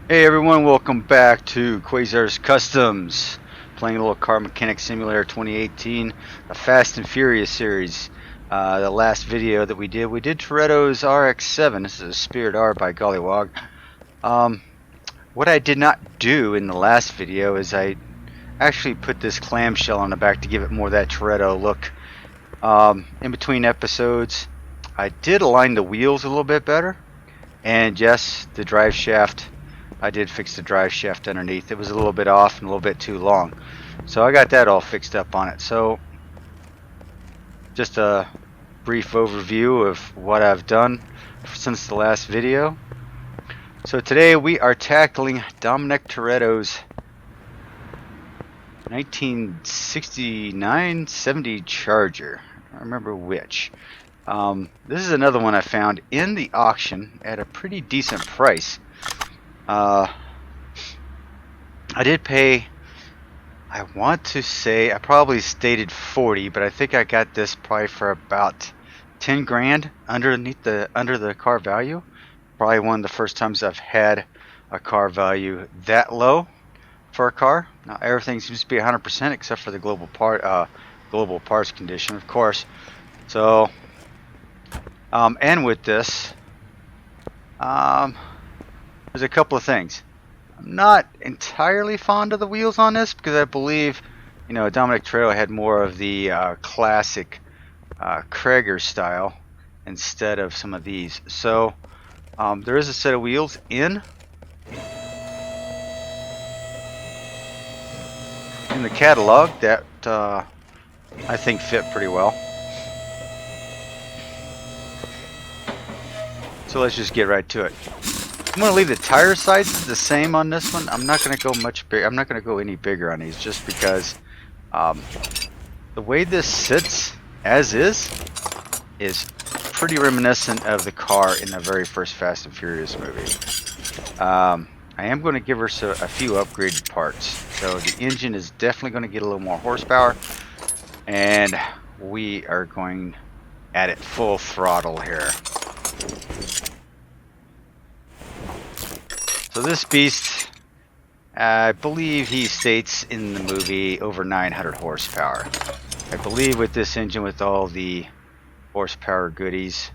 Hey everyone, welcome back to Quayzar's Customs. Playing a little Car Mechanic Simulator 2018, the Fast and Furious series. The last video that we did Toretto's RX-7. This is a Spirit R by Gollywog. What I did not do in the last video is I actually put this clamshell on the back to give it more of that Toretto look. In between episodes, I did align the wheels a little bit better. And yes, the drive shaft, I did fix the drive shaft underneath. It was a little bit off and a little bit too long. So I got that all fixed up on it. So just a brief overview of what I've done since the last video. So today we are tackling Dominic Toretto's 1969-70 Charger. I don't remember which. This is another one I found in the auction at a pretty decent price. I did pay, I want to say, I probably stated 40, but I think I got this probably for about 10 grand under the car value. Probably one of the first times I've had a car value that low for a car. Now everything seems to be 100% except for the global parts condition, of course. So, and with this, there's a couple of things. I'm not entirely fond of the wheels on this because I believe, Dominic Toretto had more of the classic Krager style instead of some of these. So there is a set of wheels in the catalog that I think fit pretty well. So let's just get right to it. I'm going to leave the tire sizes the same on this one. I'm not going to go much big. I'm not going to go any bigger on these just because the way this sits as is pretty reminiscent of the car in the very first Fast and Furious movie. I am going to give her a few upgraded parts. So the engine is definitely going to get a little more horsepower, and we are going at it full throttle here. So this beast, I believe he states in the movie over 900 horsepower. I believe with this engine, with all the horsepower goodies,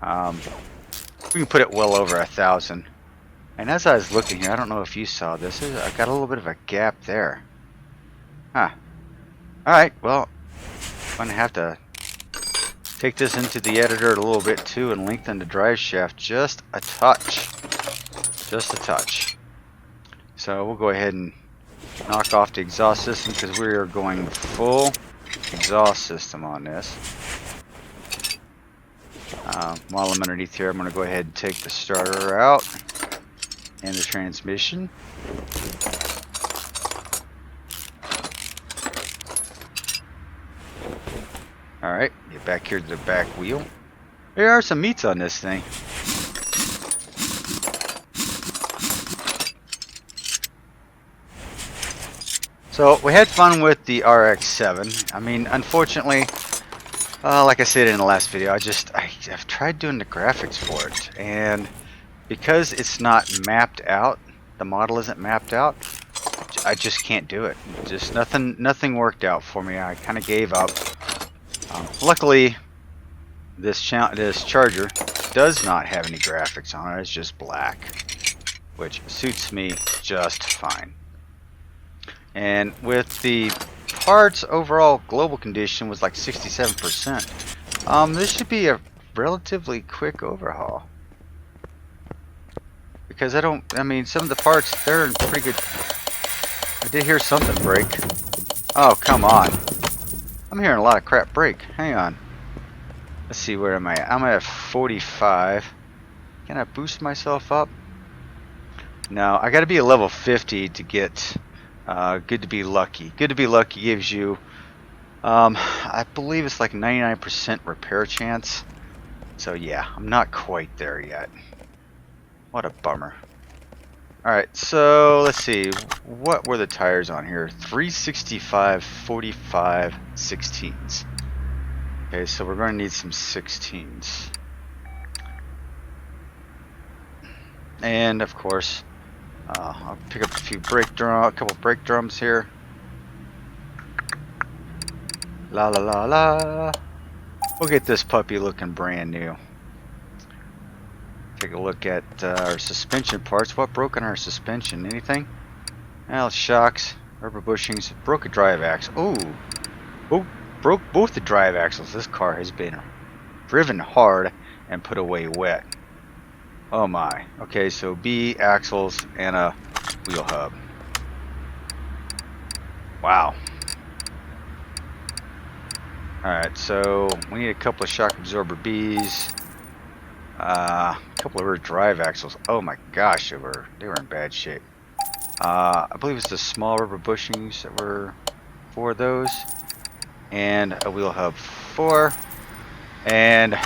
we can put it well over 1,000. And as I was looking here, I don't know if you saw this, I got a little bit of a gap there. Huh. Alright, well, I'm going to have to take this into the editor a little bit too and lengthen the drive shaft just a touch. Just a touch. So we'll go ahead and knock off the exhaust system because we are going full exhaust system on this. While I'm underneath here, I'm going to go ahead and take the starter out and the transmission. Alright, get back here to the back wheel. There are some meats on this thing. So we had fun with the RX-7. I mean, unfortunately, like I said in the last video, I've tried doing the graphics for it, and because it's not mapped out, the model isn't mapped out, I just can't do it. Just nothing worked out for me. I kind of gave up. Luckily, this Charger does not have any graphics on it. It's just black, which suits me just fine. And with the parts, overall global condition was like 67%. This should be a relatively quick overhaul. Because some of the parts, they're in pretty good. I did hear something break. Oh, come on. I'm hearing a lot of crap break. Hang on. Let's see, where am I at? I'm at 45. Can I boost myself up? No, I gotta be a level 50 to get Good to be lucky. Good to be lucky gives you, I believe it's like 99% repair chance. So yeah, I'm not quite there yet. What a bummer. Alright, so let's see. What were the tires on here? 365, 45, 16s. Okay, so we're going to need some 16s. And of course, I'll pick up a couple brake drums here. La la la la. We'll get this puppy looking brand new. Take a look at our suspension parts. What broke on our suspension? Anything? Well, shocks, rubber bushings, broke a drive axle. Oh, broke both the drive axles. This car has been driven hard and put away wet. Oh my. Okay, so B axles and a wheel hub. Wow. Alright, so we need a couple of shock absorber Bs. A couple of her drive axles. Oh my gosh, they were in bad shape. I believe it's the small rubber bushings that were for those. And a wheel hub 4. And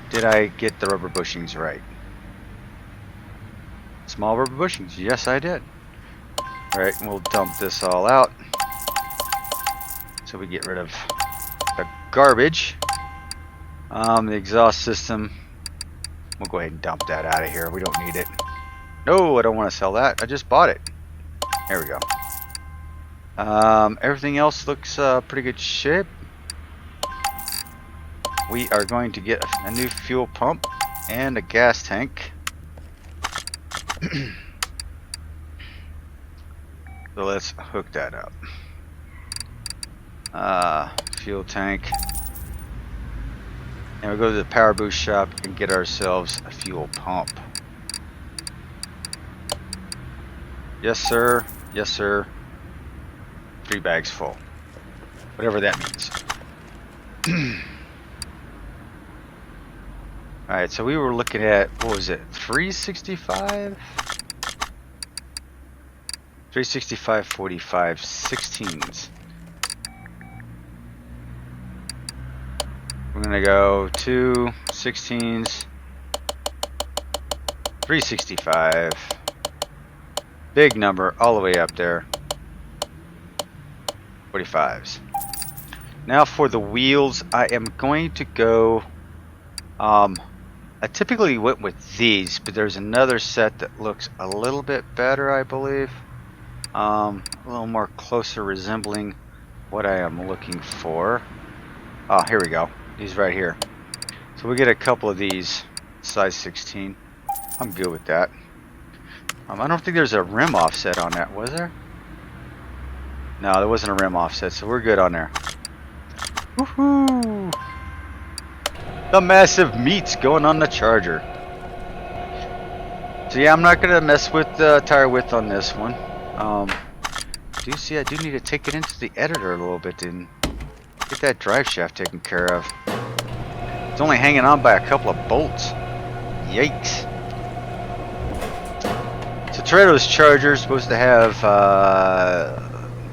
did I get the rubber bushings right? Small rubber bushings. Yes, I did. Alright, we'll dump this all out. So we get rid of the garbage. The exhaust system. We'll go ahead and dump that out of here. We don't need it. No, I don't want to sell that. I just bought it. There we go. Everything else looks pretty good shape. We are going to get a new fuel pump and a gas tank. So let's hook that up. Fuel tank. And we'll go to the power boost shop and get ourselves a fuel pump. Yes, sir. Yes, sir. 3 bags full. Whatever that means. Alright, so we were looking at, what was it, 365? 365, 45, 16s. We're going to go 2 16s, 365. Big number all the way up there. 45s. Now for the wheels, I am going to go, I typically went with these, but there's another set that looks a little bit better, I believe. A little more closer resembling what I am looking for. Oh, here we go. These right here. So we get a couple of these, size 16. I'm good with that. I don't think there's a rim offset on that, was there? No, there wasn't a rim offset, so we're good on there. Woohoo! The massive meat's going on the Charger. So yeah, I'm not gonna mess with the tire width on this one. Do you see? I do need to take it into the editor a little bit and get that drive shaft taken care of. It's only hanging on by a couple of bolts. Yikes! So Toretto's Charger is supposed to have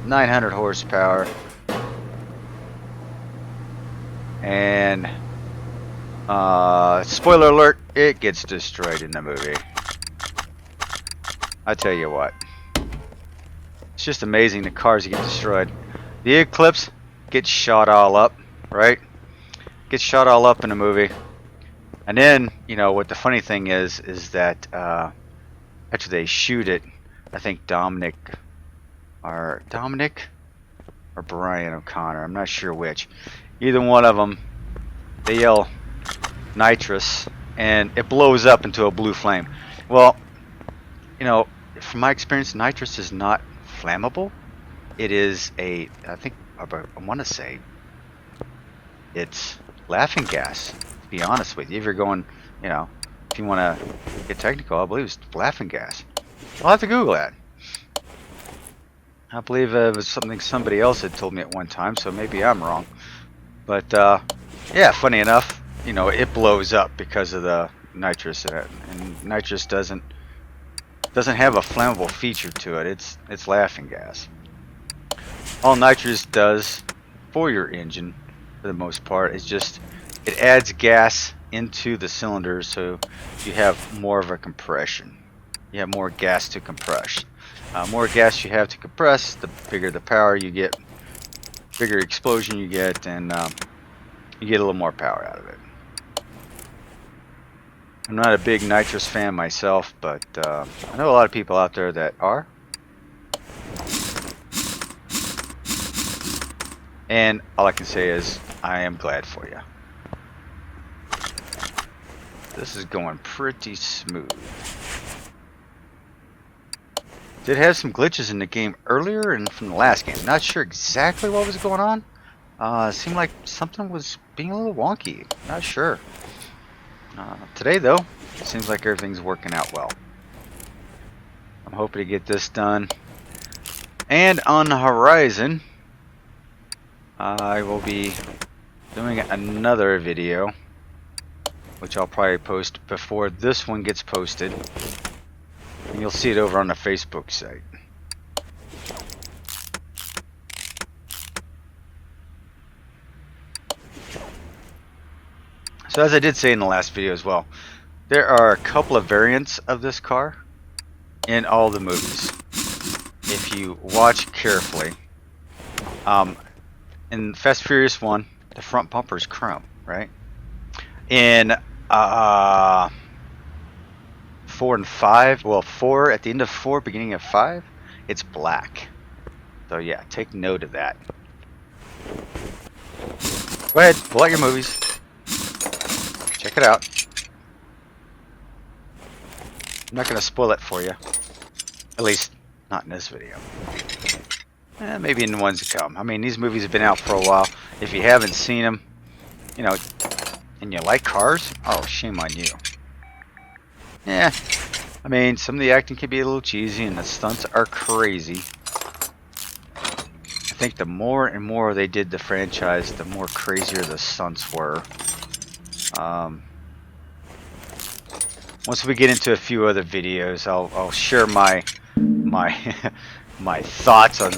900 horsepower, and spoiler alert, it gets destroyed in the movie. I tell you what, it's just amazing the cars get destroyed. The Eclipse gets shot all up, right? Gets shot all up in the movie, and then you know what the funny thing is that after they shoot it, I think Dominic or Brian O'Connor, I'm not sure which, either one of them, they yell nitrous and it blows up into a blue flame. Well, you know, from my experience, nitrous is not flammable. It is I want to say it's laughing gas, to be honest with you. If you're going, you know, if you want to get technical, I believe it's laughing gas. I'll have to Google that. I believe it was something somebody else had told me at one time, so maybe I'm wrong. But yeah, funny enough, you know, it blows up because of the nitrous in it, and nitrous doesn't have a flammable feature to it. It's laughing gas. All nitrous does for your engine, for the most part, is just it adds gas into the cylinders, so you have more of a compression. You have more gas to compress. More gas you have to compress, the bigger the power you get, bigger explosion you get, and you get a little more power out of it. I'm not a big nitrous fan myself, but I know a lot of people out there that are. And all I can say is, I am glad for you. This is going pretty smooth. Did have some glitches in the game earlier and from the last game. Not sure exactly what was going on. It seemed like something was being a little wonky. Not sure. Today, though, it seems like everything's working out well. I'm hoping to get this done. And on the horizon, I will be doing another video, which I'll probably post before this one gets posted. And you'll see it over on the Facebook site. So as I did say in the last video as well, there are a couple of variants of this car in all the movies. If you watch carefully, in Fast and Furious 1, the front bumper is chrome, right? In 4 and 5, well, 4 at the end of 4, beginning of 5, it's black. So yeah, take note of that. Go ahead, pull out your movies. Check it out. I'm not going to spoil it for you. At least, not in this video. Maybe in the ones to come. I mean, these movies have been out for a while. If you haven't seen them, you know, and you like cars, oh, shame on you. Yeah, I mean, some of the acting can be a little cheesy and the stunts are crazy. I think the more and more they did the franchise, the more crazier the stunts were. Once we get into a few other videos, I'll share my my thoughts on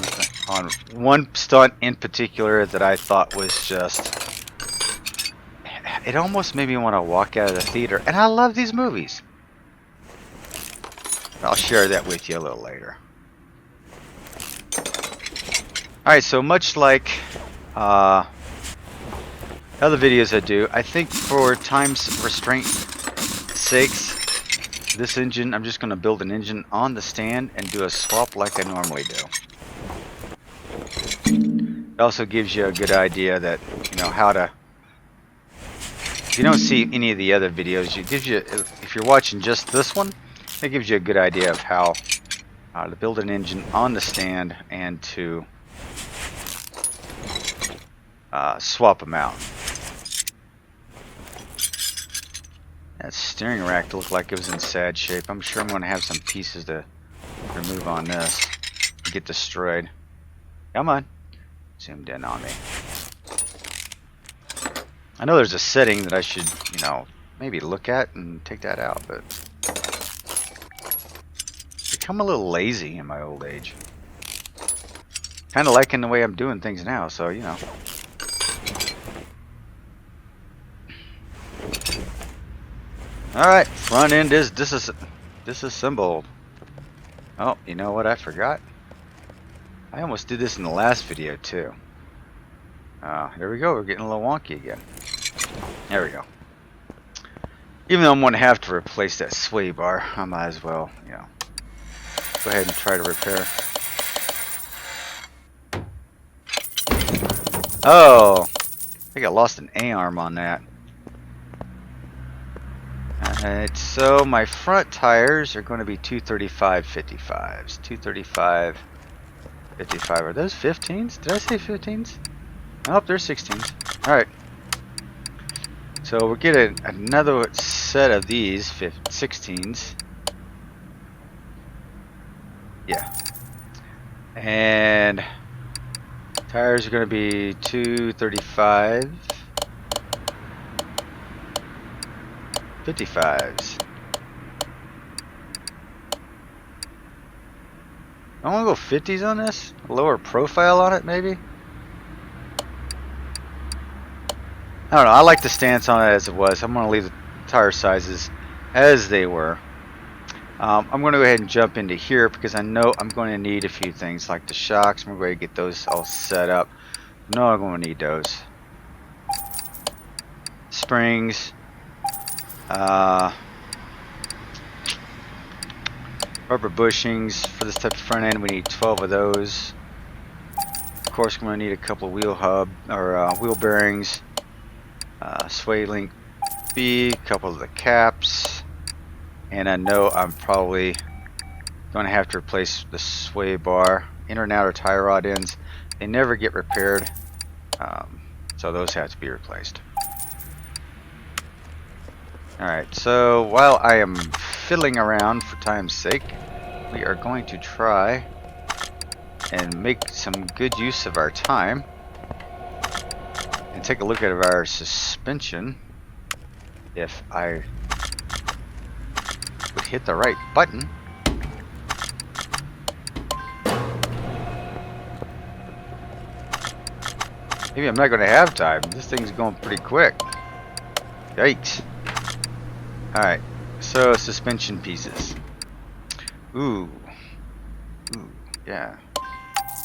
one stunt in particular that I thought was just, it almost made me want to walk out of the theater. And I love these movies. I'll share that with you a little later. Alright, so much like other videos I do, I think for time's restraint sakes, this engine, I'm just going to build an engine on the stand and do a swap like I normally do. It also gives you a good idea that, you know, how to, if you don't see any of the other videos, it gives you, if you're watching just this one, it gives you a good idea of how to build an engine on the stand and to swap them out. That steering rack looked like it was in sad shape. I'm sure I'm going to have some pieces to remove on this and get destroyed. Come on. Zoomed in on me. I know there's a setting that I should, you know, maybe look at and take that out, but become a little lazy in my old age. Kind of liking the way I'm doing things now, so, you know. Alright, front end is disassembled. Oh, you know what I forgot? I almost did this in the last video too. There we go, we're getting a little wonky again. There we go. Even though I'm going to have to replace that sway bar, I might as well, you know, go ahead and try to repair. Oh, I think I lost an A-arm on that. Alright, so my front tires are going to be 235/55s. 235/55. Are those 15s? Did I say 15s? Nope, they're 16s. Alright. So we'll get another set of these 16s. Yeah. And tires are going to be 235. 55s. I want to go 50s on this. A lower profile on it, maybe. I don't know. I like the stance on it as it was. I'm going to leave the tire sizes as they were. I'm going to go ahead and jump into here because I know I'm going to need a few things like the shocks. I'm going to get those all set up. No, I'm going to need those. Springs. Rubber bushings. For this type of front end, we need 12 of those. Of course, we're going to need a couple of wheel bearings. Sway link B, a couple of the caps. And I know I'm probably going to have to replace the sway bar. Inner and outer tie rod ends. They never get repaired. So those have to be replaced. Alright, so while I am fiddling around for time's sake, we are going to try and make some good use of our time and take a look at our suspension. If I would hit the right button. Maybe I'm not going to have time. This thing's going pretty quick. Yikes. Alright, so suspension pieces. Ooh, yeah.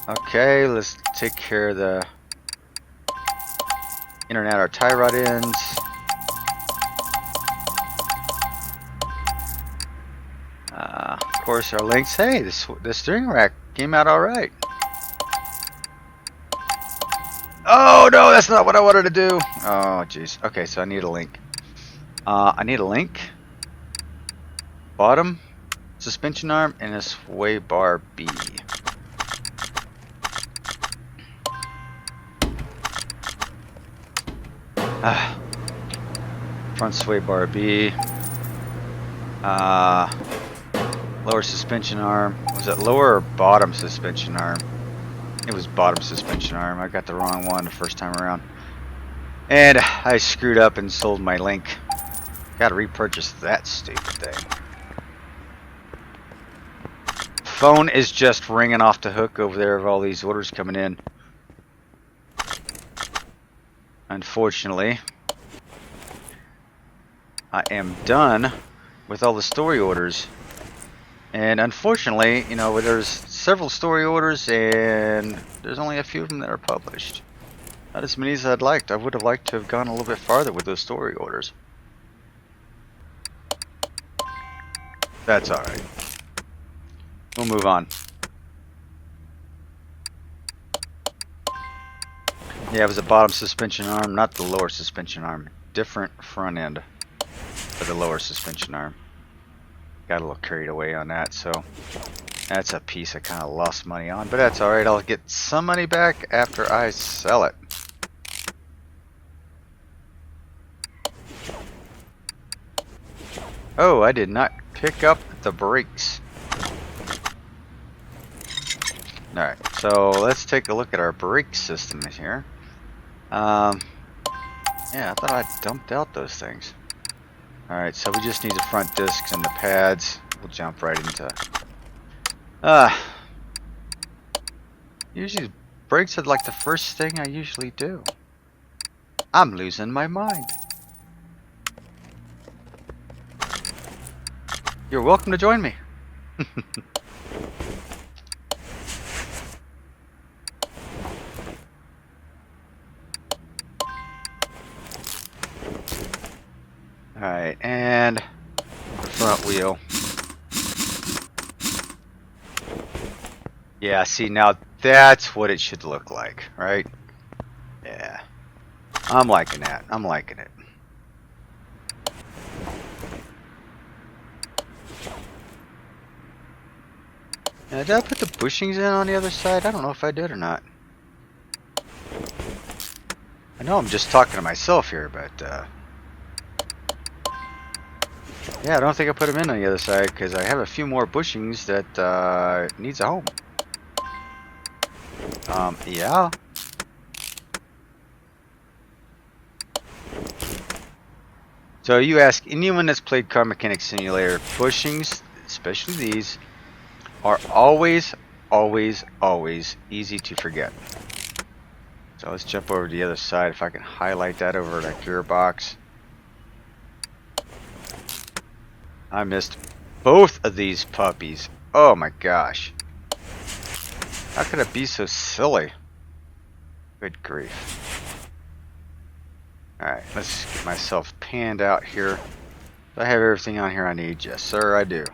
Okay, let's take care of the inner and outer tie rod ends. Of course, our links. Hey, the steering rack came out alright. Oh no, that's not what I wanted to do. Oh jeez. Okay, so I need a link. I need a link. Bottom suspension arm and a sway bar B. Front sway bar B. Lower suspension arm. Was it lower or bottom suspension arm? It was bottom suspension arm. I got the wrong one the first time around. And I screwed up and sold my link. Gotta repurchase that stupid thing. Phone is just ringing off the hook over there of all these orders coming in. Unfortunately, I am done with all the story orders. And unfortunately, you know, there's several story orders and there's only a few of them that are published. Not as many as I'd liked. I would have liked to have gone a little bit farther with those story orders. That's alright. We'll move on. Yeah, it was a bottom suspension arm, not the lower suspension arm. Different front end for the lower suspension arm. Got a little carried away on that, so that's a piece I kind of lost money on, but that's alright. I'll get some money back after I sell it. Oh, I did not pick up the brakes. Alright, so let's take a look at our brake system here. Yeah, I thought I dumped out those things. Alright, so we just need the front discs and the pads. We'll jump right into... Usually brakes are like the first thing I usually do. I'm losing my mind. You're welcome to join me. Alright, and the front wheel. Yeah, see, now that's what it should look like, right? Yeah. I'm liking that. I'm liking it. Now, did I put the bushings in on the other side? I don't know if I did or not. I know I'm just talking to myself here, but yeah, I don't think I put them in on the other side because I have a few more bushings that needs a home. Yeah. So you ask anyone that's played Car Mechanic Simulator, bushings, especially these, are always easy to forget. So let's jump over to the other side. If I can highlight that over that gearbox. I missed both of these puppies. Oh my gosh. How could I be so silly? Good grief. Alright, let's get myself panned out here. Do I have everything on here I need? Yes, sir, I do.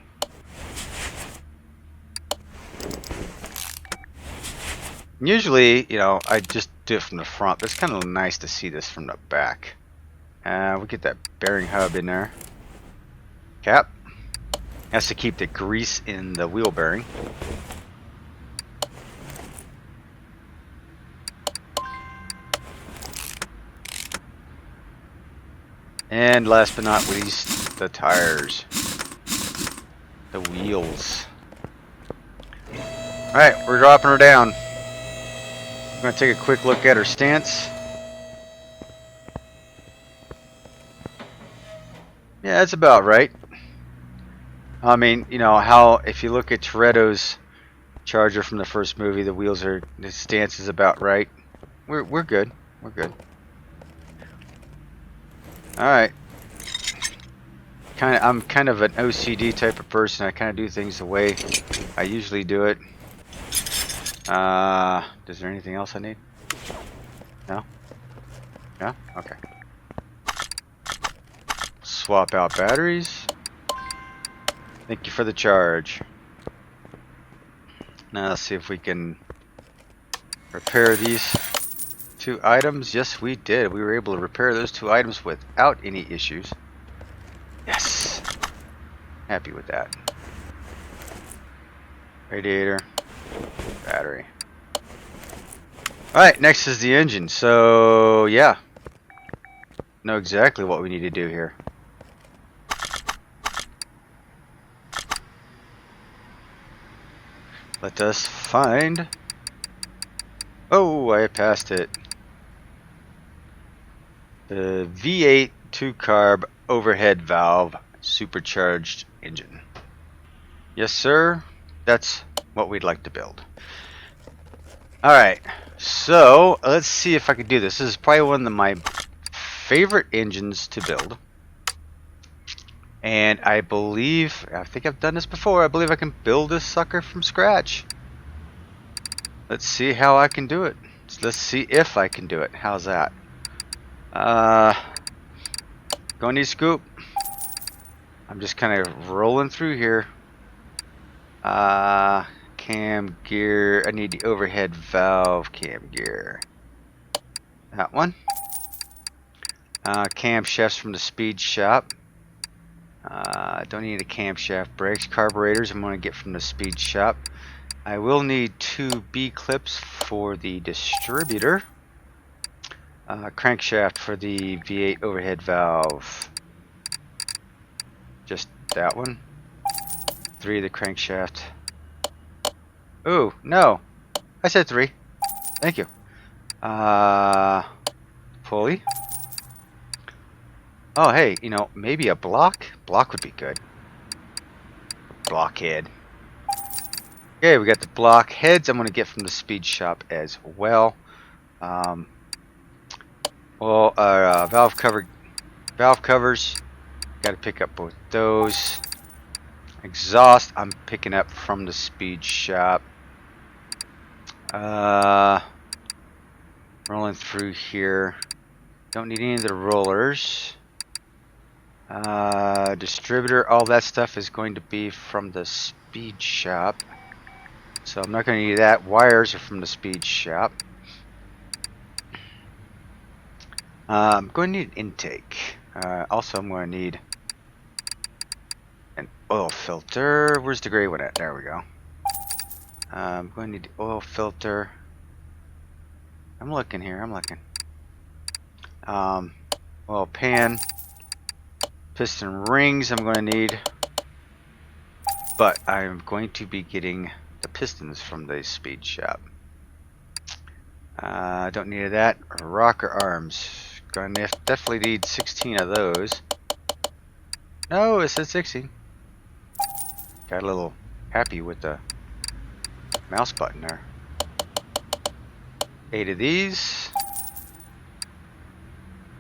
Usually, you know, I just do it from the front, but it's kind of nice to see this from the back. We get that bearing hub in there. Cap. Has to keep the grease in the wheel bearing. And last but not least, the tires. The wheels. Alright, we're dropping her down. I'm going to take a quick look at her stance. Yeah, that's about right. I mean, you know, how, if you look at Toretto's Charger from the first movie, the stance is about right. We're good. We're good. Alright. I'm kind of an OCD type of person. I kind of do things the way I usually do it. Is there anything else I need? No? No? Okay. Swap out batteries. Thank you for the charge. Now let's see if we can repair these two items. Yes, we did. We were able to repair those two items without any issues. Yes. Happy with that. Radiator. Battery. Alright, next is the engine. So, yeah. Know exactly what we need to do here. Let us find... Oh, I passed it. The V8 2-carb overhead valve supercharged engine. Yes, sir. That's what we'd like to build. Alright, so let's see if I can do this. This is probably one of my favorite engines to build. And I think I've done this before. I believe I can build this sucker from scratch. Let's see how I can do it. Let's see if I can do it. How's that? Gonna need scoop. I'm just kind of rolling through here. Cam gear. I need the overhead valve cam gear. That one. Camshafts from the speed shop. Don't need a camshaft brakes. Carburetors I'm going to get from the speed shop. I will need 2 B clips for the distributor. Crankshaft for the V8 overhead valve. Just that one. 3 of the crankshaft. Ooh, no. I said 3. Thank you. Pulley. Oh, hey, you know, maybe a block? Block would be good. Blockhead. Okay, we got the block heads I'm going to get from the speed shop as well. Valve covers. Got to pick up both those. Exhaust I'm picking up from the speed shop. Rolling through here. Don't need any of the rollers. Distributor, all that stuff is going to be from the speed shop. So I'm not going to need that. Wires are from the speed shop. I'm going to need an intake. Also, I'm going to need an oil filter. Where's the gray one at? There we go. I'm going to need the oil filter. I'm looking here. I'm looking. Oil pan. Piston rings I'm going to need. But I'm going to be getting the pistons from the speed shop. Don't need that. Rocker arms. Going to definitely need 16 of those. No, it says 16. Got a little happy with the mouse button there. 8 of these.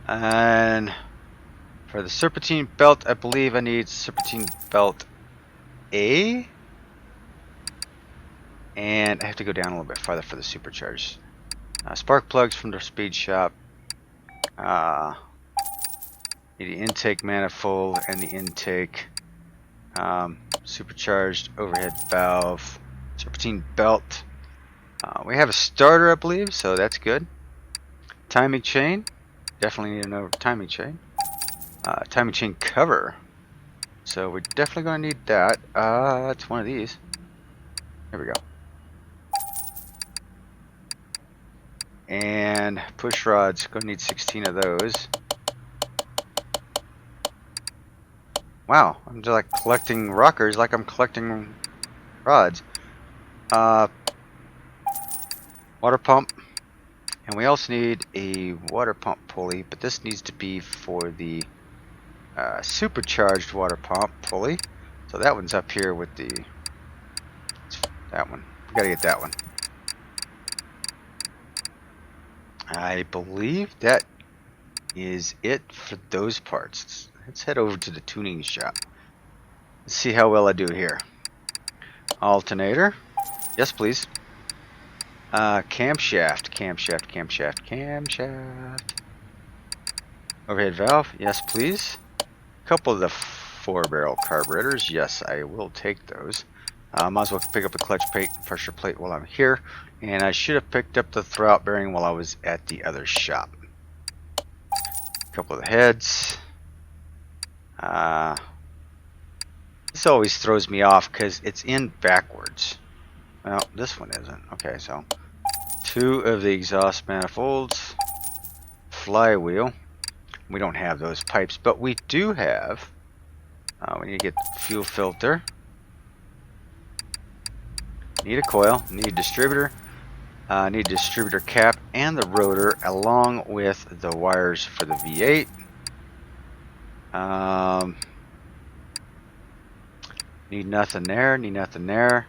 And for the serpentine belt, I believe I need serpentine belt A. And I have to go down a little bit farther for the supercharged. Spark plugs from the speed shop. Need the intake manifold and the intake. Supercharged overhead valve. Serpentine belt. We have a starter, I believe, so that's good. Timing chain. Definitely need to know timing chain. Timing chain cover. So we're definitely going to need that. It's one of these. Here we go. And push rods. Going to need 16 of those. Wow, I'm just like collecting rockers like I'm collecting rods. Water pump. And we also need a water pump pulley, but this needs to be for the supercharged water pump pulley. So that one's up here with the that one. We gotta get that one. I believe that is it for those parts. Let's head over to the tuning shop. Let's see how well I do here. Alternator. Yes, please. Camshaft. Overhead valve. Yes, please. Couple of the 4-barrel carburetors. Yes, I will take those. Might as well pick up a clutch plate, pressure plate while I'm here. And I should have picked up the throwout bearing while I was at the other shop. Couple of the heads. This always throws me off because it's in backwards. Well, this one isn't. Okay, so 2 of the exhaust manifolds. Flywheel. We don't have those pipes, but we do have. We need to get the fuel filter. Need a coil. Need a distributor. Need a distributor cap and the rotor, along with the wires for the V8. Need nothing there. Need nothing there.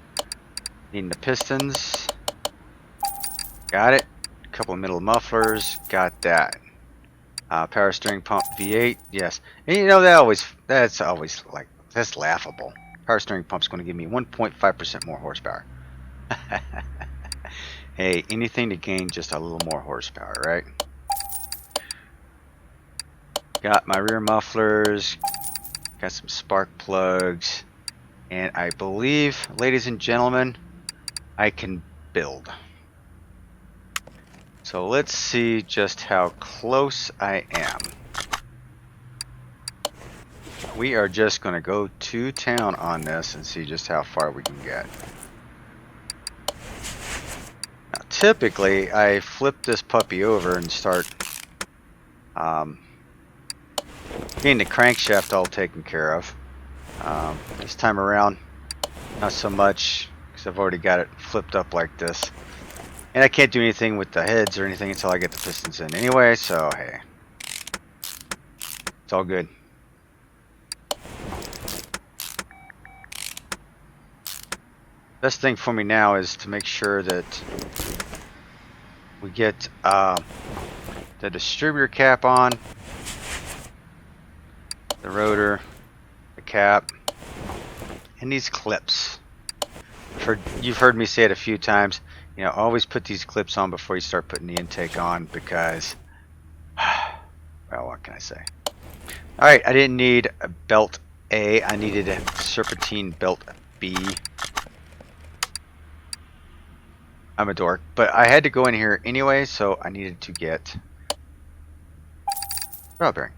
Needing the pistons. Got it. A couple of middle mufflers. Got that. Power steering pump V8. Yes. And you know that's always like that's laughable. Power steering pump's going to give me 1.5% more horsepower. Hey, anything to gain just a little more horsepower, right? Got my rear mufflers. Got some spark plugs. And I believe, ladies and gentlemen, I can build. So let's see just how close I am. We are just going to go to town on this and see just how far we can get. Now, typically, I flip this puppy over and start getting the crankshaft all taken care of. This time around, not so much, because I've already got it flipped up like this. And I can't do anything with the heads or anything until I get the pistons in anyway, so hey. It's all good. Best thing for me now is to make sure that we get the distributor cap on, the rotor, the cap, and these clips. You've heard me say it a few times. You know, always put these clips on before you start putting the intake on because, well, what can I say? All right, I didn't need a belt A. I needed a serpentine belt B. I'm a dork, but I had to go in here anyway, so I needed to get throwout bearing.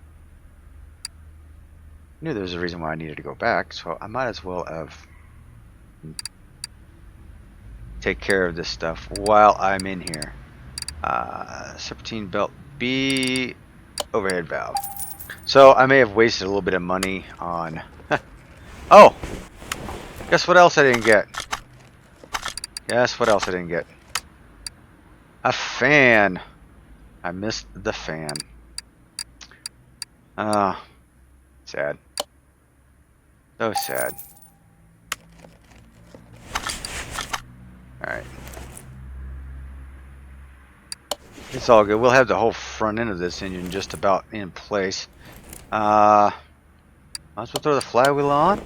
I knew there was a reason why I needed to go back, so I might as well have take care of this stuff while I'm in here. Serpentine belt B, overhead valve. So I may have wasted a little bit of money on. Oh, guess what else I didn't get? Guess what else I didn't get? A fan. I missed the fan. Sad. So sad. Alright. It's all good. We'll have the whole front end of this engine just about in place. Might as well throw the flywheel on.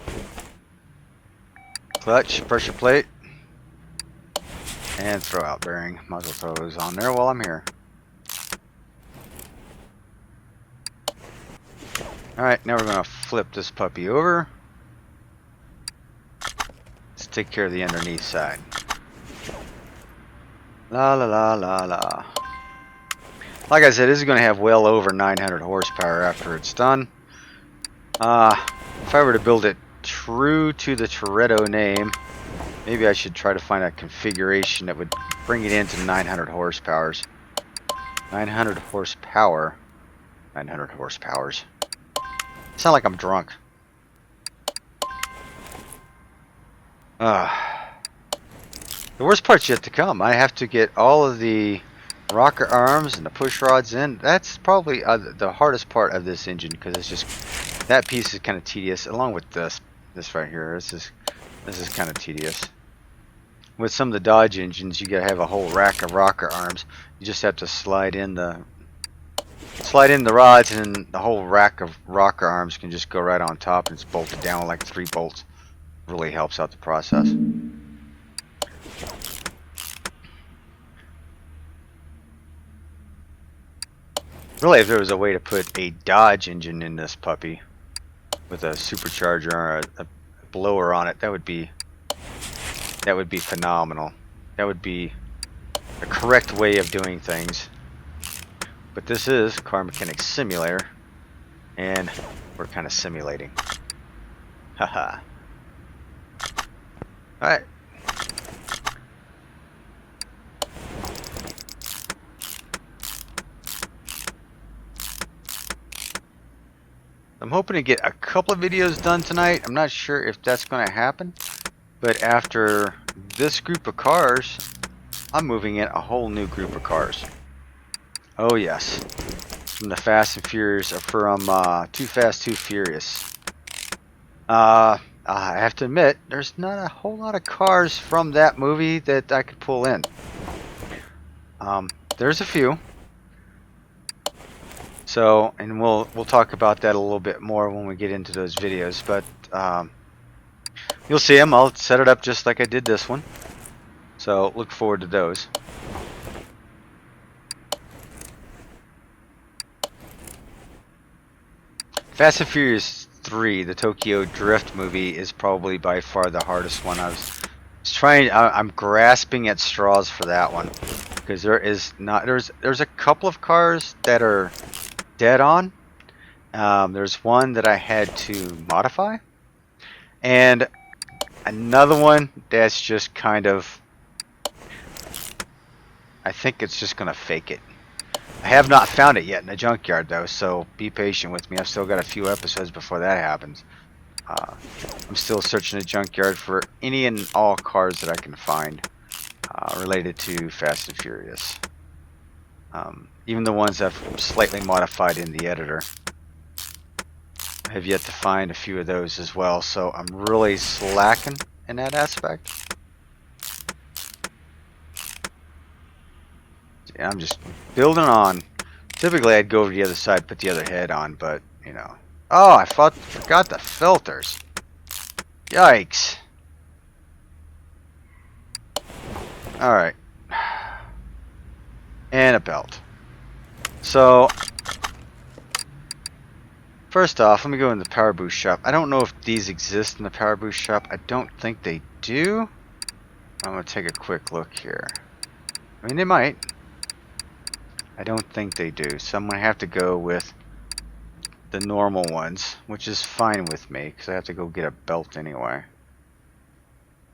Clutch, pressure plate. And throwout bearing. Might as well throw those on there while I'm here. Alright, now we're going to flip this puppy over. Let's take care of the underneath side. La la la la la. Like I said, this is going to have well over 900 horsepower after it's done. If I were to build it true to the Toretto name, maybe I should try to find a configuration that would bring it into 900 horsepowers. 900 horsepower. 900 horsepowers. Sound like I'm drunk. The worst part's yet to come. I have to get all of the rocker arms and the push rods in. That's probably the hardest part of this engine, because it's just that piece is kind of tedious, along with this right here. This is kind of tedious. With some of the Dodge engines, you gotta have a whole rack of rocker arms. You just have to slide in the rods, and the whole rack of rocker arms can just go right on top, and it's bolted down with like 3 bolts. Really helps out the process. Really, if there was a way to put a Dodge engine in this puppy with a supercharger or a blower on it, that would be phenomenal. That would be the correct way of doing things. But this is Car Mechanic Simulator, and we're kind of simulating. Haha. Alright. I'm hoping to get a couple of videos done tonight. I'm not sure if that's going to happen, but after this group of cars, I'm moving in a whole new group of cars. Oh yes, from the Fast and Furious, from Too Fast, Too Furious. I have to admit, there's not a whole lot of cars from that movie that I could pull in. There's a few. So, and we'll talk about that a little bit more when we get into those videos. But you'll see them. I'll set it up just like I did this one. So look forward to those. Fast and Furious 3, the Tokyo Drift movie, is probably by far the hardest one. I'm grasping at straws for that one, because there's a couple of cars that are dead on. There's one that I had to modify, and another one that's just kind of, I think it's just gonna fake it. I have not found it yet in the junkyard though, so be patient with me. I've still got a few episodes before that happens. I'm still searching the junkyard for any and all cars that I can find related to Fast and Furious. Even the ones I've slightly modified in the editor. I have yet to find a few of those as well, so I'm really slacking in that aspect. Yeah, I'm just building on. Typically I'd go over to the other side, put the other head on, but you know. Oh, I forgot the filters. Yikes. Alright. And a belt. So, first off, let me go in the Power Boost shop. I don't know if these exist in the Power Boost shop. I don't think they do. I'm going to take a quick look here. I mean, they might. I don't think they do. So I'm going to have to go with the normal ones, which is fine with me, because I have to go get a belt anyway.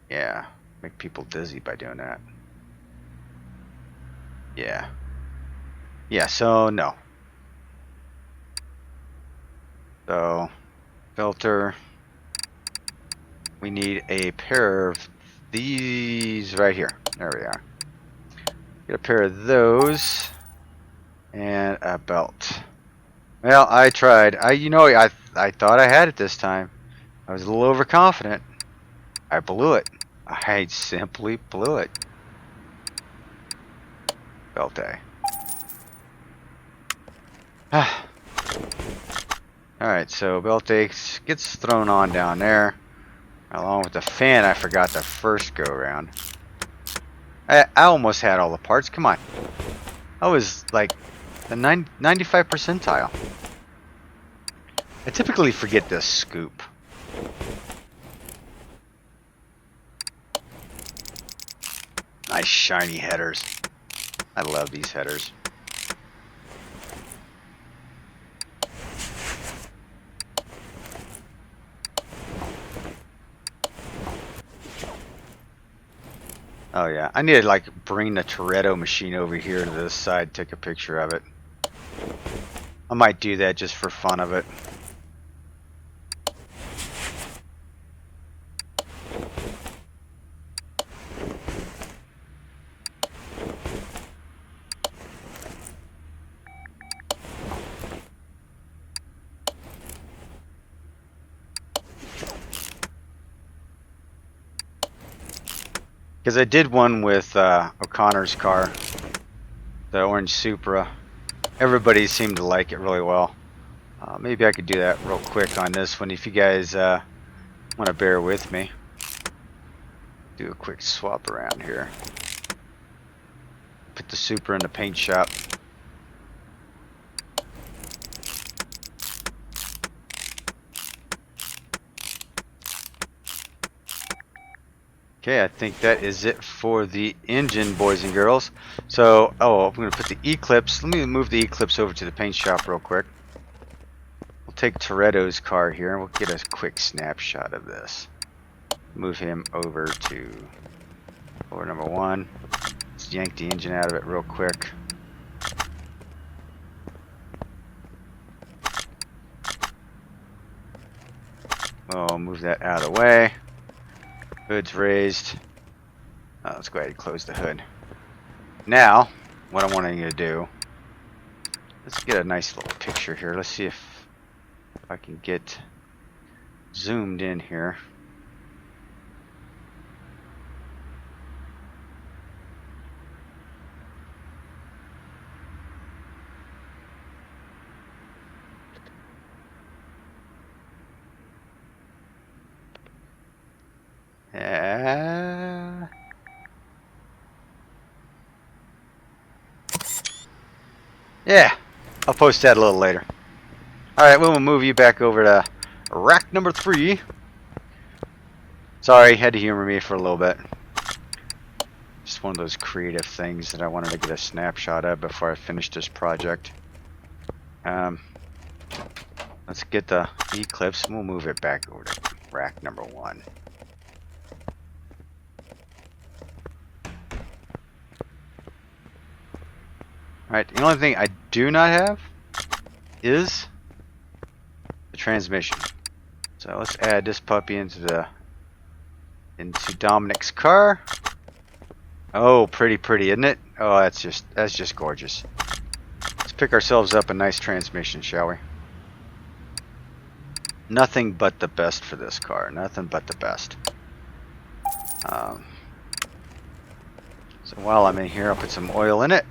Yeah, make people dizzy by doing that. Yeah. Yeah, so no. So, filter. We need a pair of these right here. There we are. Get a pair of those and a belt. Well, I tried. I thought I had it this time. I was a little overconfident. I blew it. I simply blew it. Belt A. Alright, so belt A gets thrown on down there. Along with the fan I forgot the first go around. I almost had all the parts. Come on. I was like the 95th percentile. I typically forget this scoop. Nice shiny headers. I love these headers. Oh yeah, I need to like bring the Toretto machine over here to this side, take a picture of it. I might do that just for fun of it. Because I did one with O'Connor's car, the orange Supra. Everybody seemed to like it really well. Maybe I could do that real quick on this one if you guys want to bear with me. Do a quick swap around here. Put the Supra in the paint shop. Okay, I think that is it for the engine, boys and girls. So, I'm going to put the Eclipse. Let me move the Eclipse over to the paint shop real quick. We'll take Toretto's car here, and we'll get a quick snapshot of this. Move him over to floor number 1. Let's yank the engine out of it real quick. We'll move that out of the way. Hood's raised. Let's go ahead and close the hood. Now, what I'm wanting to do, let's get a nice little picture here. Let's see if I can get zoomed in here. Yeah, I'll post that a little later. Alright, we'll move you back over to rack number 3. Sorry, had to humor me for a little bit. Just one of those creative things that I wanted to get a snapshot of before I finish this project. Let's get the Eclipse and we'll move it back over to rack number 1. Alright, the only thing I do not have is the transmission. So let's add this puppy into Dominic's car. Oh, pretty, isn't it? Oh, that's just gorgeous. Let's pick ourselves up a nice transmission, shall we? Nothing but the best for this car. Nothing but the best. So while I'm in here, I'll put some oil in it.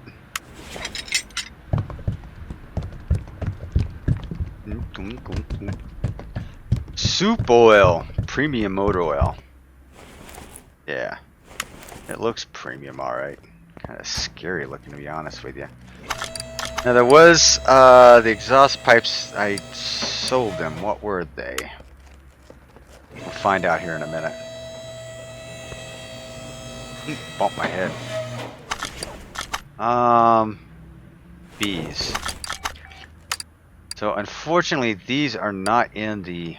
Soup oil, premium motor oil. Yeah, it looks premium, all right. Kind of scary looking, to be honest with you. Now there was the exhaust pipes. I sold them. What were they? We'll find out here in a minute. Bump my head. Bees. So unfortunately, these are not in the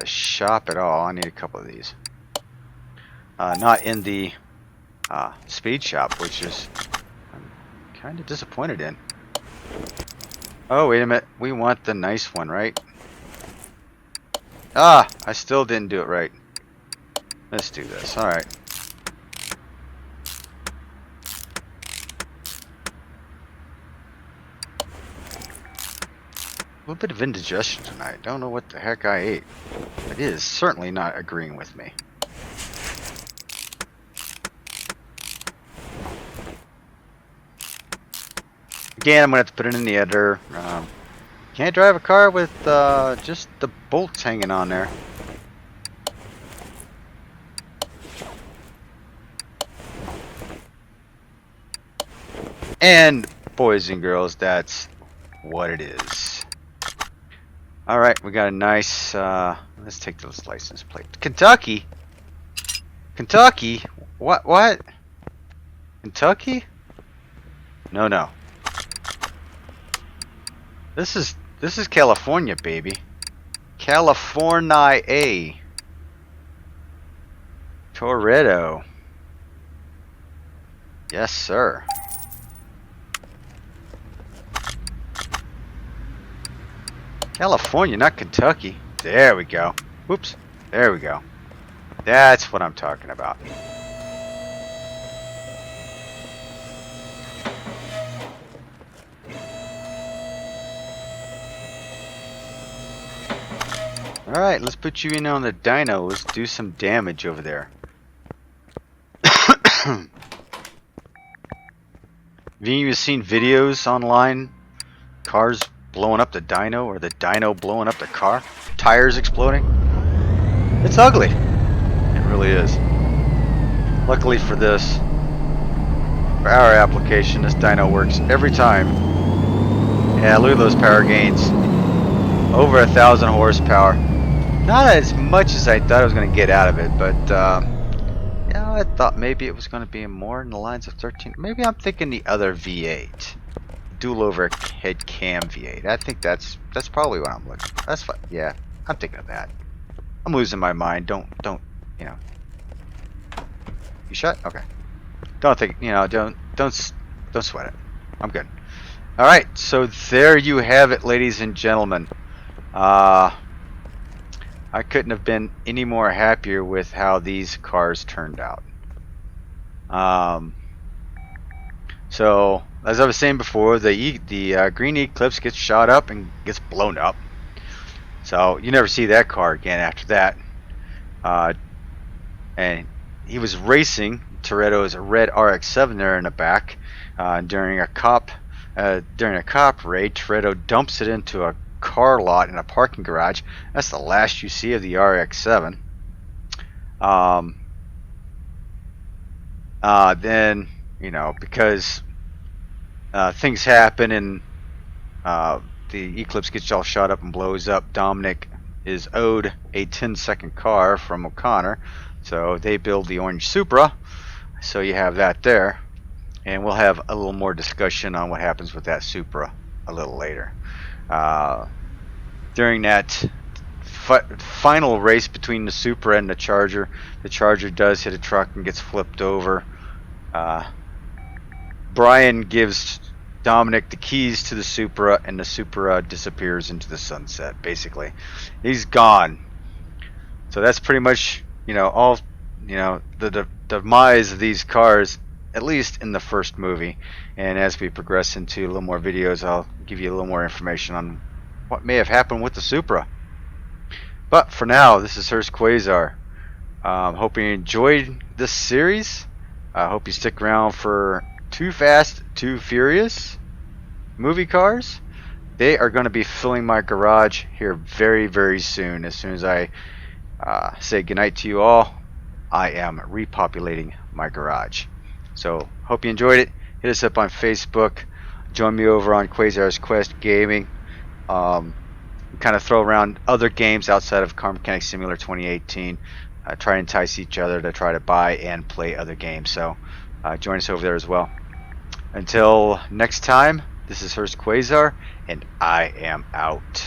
shop at all. I need a couple of these. Not in the speed shop, which is I'm kind of disappointed in. Oh, wait a minute. We want the nice one, right? Ah, I still didn't do it right. Let's do this. All right. A little bit of indigestion tonight. Don't know what the heck I ate. It is certainly not agreeing with me. Again, I'm going to have to put it in the editor. Can't drive a car with just the bolts hanging on there. And, boys and girls, that's what it is. Alright, we got a nice, let's take this license plate. Kentucky? Kentucky? What? Kentucky? No, no. This is California, baby. California. Toretto. Yes, sir. California, not Kentucky. There we go. Whoops. There we go. That's what I'm talking about. Alright, let's put you in on the dyno. Let's do some damage over there. Have you seen videos online? Cars blowing up the dyno, or the dyno blowing up the car? Tires exploding? It's ugly. It really is. Luckily for this, for our application, this dyno works every time. Yeah, look at those power gains. Over 1,000 horsepower. Not as much as I thought I was going to get out of it, but you know, I thought maybe it was going to be more in the lines of 13. Maybe I'm thinking the other V8, dual overhead cam V8. I think that's probably what I'm looking for. That's fine. Yeah, I'm thinking of that. I'm losing my mind. Don't you know? You shut? Okay. Don't think, you know, don't sweat it. I'm good. All right, so there you have it, ladies and gentlemen. I couldn't have been any more happier with how these cars turned out. So as I was saying before, the green Eclipse gets shot up and gets blown up. So you never see that car again after that. And he was racing Toretto's red RX-7 there in the back during a cop raid. Toretto dumps it into a car lot in a parking garage. That's the last you see of the RX-7. Then, you know, because things happen and the Eclipse gets all shot up and blows up, Dominic is owed a 10-second car from O'Connor, so they build the orange Supra. So you have that there, and we'll have a little more discussion on what happens with that Supra a little later. During that final race between the Supra and the Charger does hit a truck and gets flipped over. Brian gives Dominic the keys to the Supra, and the Supra disappears into the sunset. Basically, he's gone. So that's pretty much, you know, all, you know, the demise of these cars, at least in the first movie. And as we progress into a little more videos, I'll give you a little more information on what may have happened with the Supra. But for now, this is Hurst Quayzar. Hope you enjoyed this series. I hope you stick around for Too Fast, Too Furious movie cars. They are going to be filling my garage here very, very soon. As soon as I say goodnight to you all, I am repopulating my garage. So hope you enjoyed it. Hit us up on Facebook. Join me over on Quayzar's Quest Gaming. Kind of throw around other games outside of Car Mechanic Simulator 2018. Try and entice each other to try to buy and play other games. So join us over there as well. Until next time, this is Hurst Quayzar, and I am out.